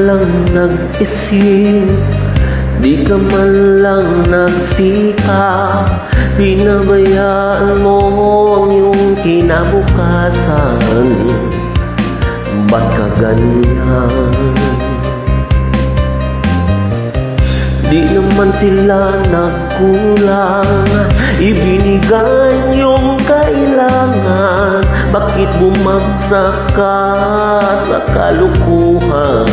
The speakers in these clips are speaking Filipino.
lang nag-isip, di ka man lang nagsikap, pinabayaan mo ang iyong kinabukasan. Ba't ka ganyan? Di naman sila nagkulang, ibinigay ang iyong kailangan. Bakit bumagsak ka sa kalukuhan?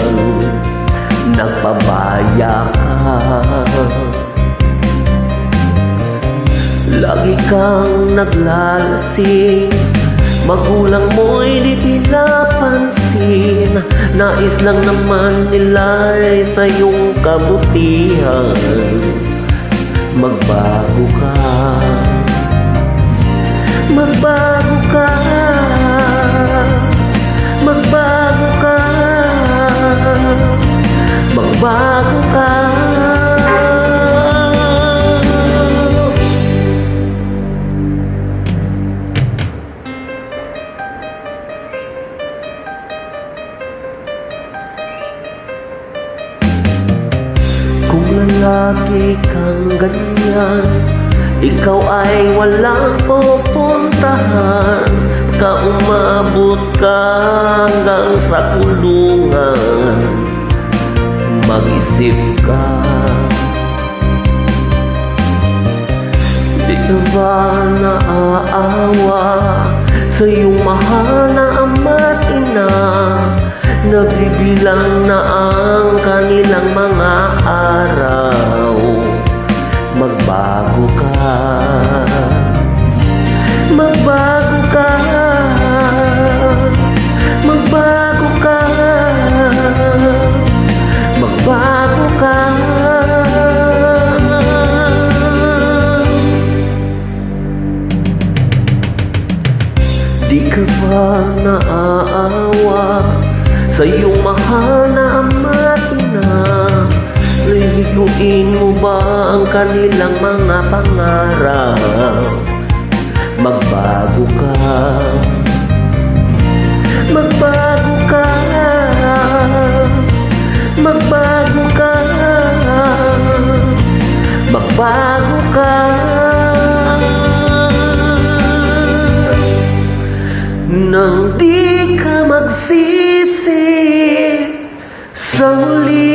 Nagpabaya ka, lagi kang naglalasing, magulang mo'y di pinapansin. Nais lang naman nila'y sa iyong kabutihan. Magbago ka, magbago ka, magbago ka, magbago ka. Kung lalaki kang ganyan, ikaw ay walang pupuntahan. Ka umabot ka hanggang sa kulungan. Mag-isip ka, di ka ba naaawa sa iyong mahal na ama't ina? Nabibilang na ang kanilang mga araw. Magbago ka, magbago ka, magbago ka, magbago ka. Di ka ba naaawa sa iyong mahal na ama't ina? Layuin mo ba ang kanilang mga pangarap? Magbago ka, magbago ka, magbago ka, magbago ka. Nang di ka magsisi sa huli